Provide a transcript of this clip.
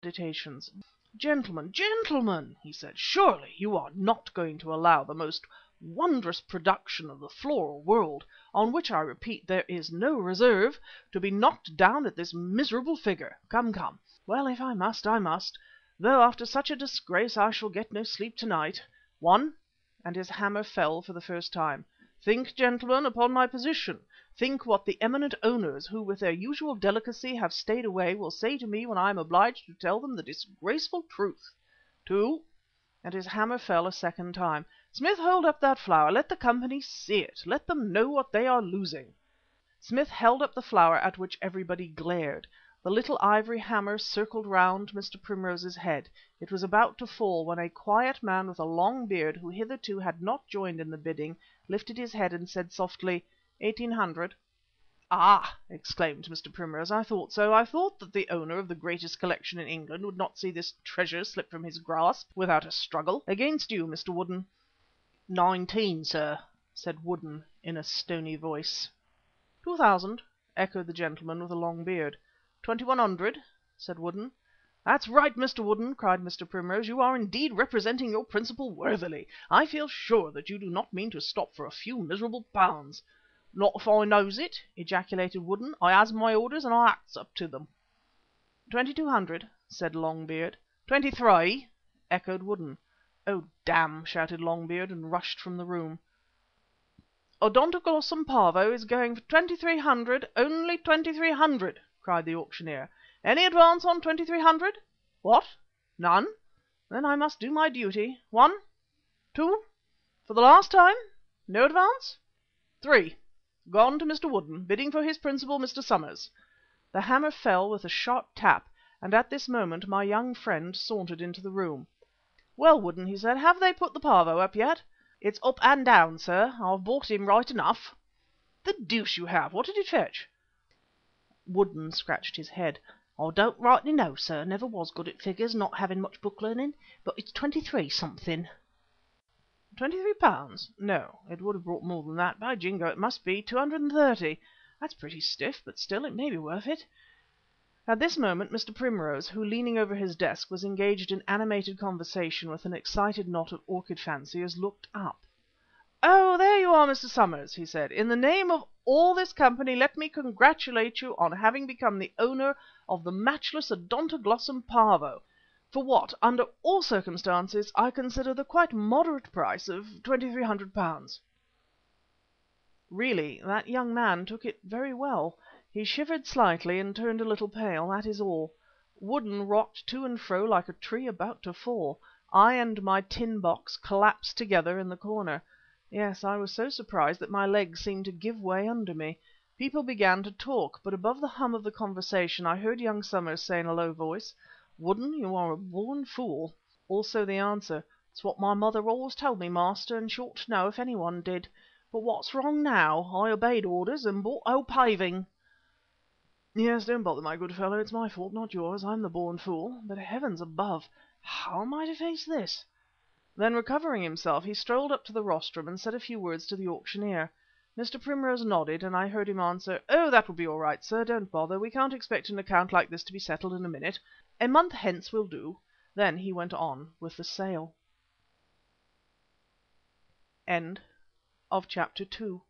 meditations. "Gentlemen, gentlemen," he said, "surely you are not going to allow the most wondrous production of the floral world, on which, I repeat, there is no reserve, to be knocked down at this miserable figure. Come, come. Well, if I must, I must, though after such a disgrace I shall get no sleep to night. One," and his hammer fell for the first time. "Think, gentlemen, upon my position. Think what the eminent owners, who with their usual delicacy have stayed away, will say to me when I am obliged to tell them the disgraceful truth. Two," and his hammer fell a second time. "Smith, hold up that flower. Let the company see it. Let them know what they are losing." Smith held up the flower, at which everybody glared. The little ivory hammer circled round Mr. Primrose's head. It was about to fall when a quiet man with a long beard, who hitherto had not joined in the bidding, lifted his head and said softly, "1800." "Ah!" exclaimed Mr. Primrose, "I thought so. I thought that the owner of the greatest collection in England would not see this treasure slip from his grasp without a struggle. Against you, Mr. Woodden." "19, sir," said Woodden in a stony voice. 2000, echoed the gentleman with a long beard. 2100, said Woodden. "That's right, Mr. Woodden," cried Mr. Primrose. "You are indeed representing your principal worthily. I feel sure that you do not mean to stop for a few miserable pounds." "Not if I knows it," ejaculated Woodden. "I has my orders and I acts up to them." 2200, said Longbeard. 23, echoed Woodden. "Oh, damn!" shouted Longbeard, and rushed from the room. "Odontoglossum Pavo is going for 2300, only 2300," cried the auctioneer. "Any advance on 2300? What? None? Then I must do my duty. 1, 2, for the last time? No advance? 3. Gone to Mr. Woodden, bidding for his principal, Mr. Somers." The hammer fell with a sharp tap, and at this moment my young friend sauntered into the room. "Well, Woodden," he said, "have they put the Pavo up yet?" "It's up and down, sir. I've bought him right enough." "The deuce you have! What did it fetch?" Woodden scratched his head. "I don't rightly know, sir. Never was good at figures, not having much book learning, but it's 23 something." £23? No, it would have brought more than that. By jingo, it must be 230. That's pretty stiff, but still, it may be worth it. At this moment Mr. Primrose, who, leaning over his desk, was engaged in animated conversation with an excited knot of orchid fanciers, looked up. "Oh, there you are, Mr. Somers," he said. "In the name of all this company let me congratulate you on having become the owner of the matchless Odontoglossum Pavo, for what, under all circumstances, I consider the quite moderate price of £2300. Really, that young man took it very well. He shivered slightly and turned a little pale, that is all. Woodden rocked to and fro like a tree about to fall. I and my tin box collapsed together in the corner. Yes, I was so surprised that my legs seemed to give way under me. People began to talk, but above the hum of the conversation I heard young Somers say in a low voice, "Woodden, you are a born fool." Also the answer, "It's what my mother always told me, master, and she ought to know if any one did. But what's wrong now? I obeyed orders and bought old paving." "Yes, don't bother, my good fellow. It's my fault, not yours. I'm the born fool. But heavens above, how am I to face this?" Then, recovering himself, he strolled up to the rostrum and said a few words to the auctioneer. Mr. Primrose nodded, and I heard him answer, "Oh, that will be all right, sir. Don't bother. We can't expect an account like this to be settled in a minute. A month hence will do." Then he went on with the sale. End of Chapter 2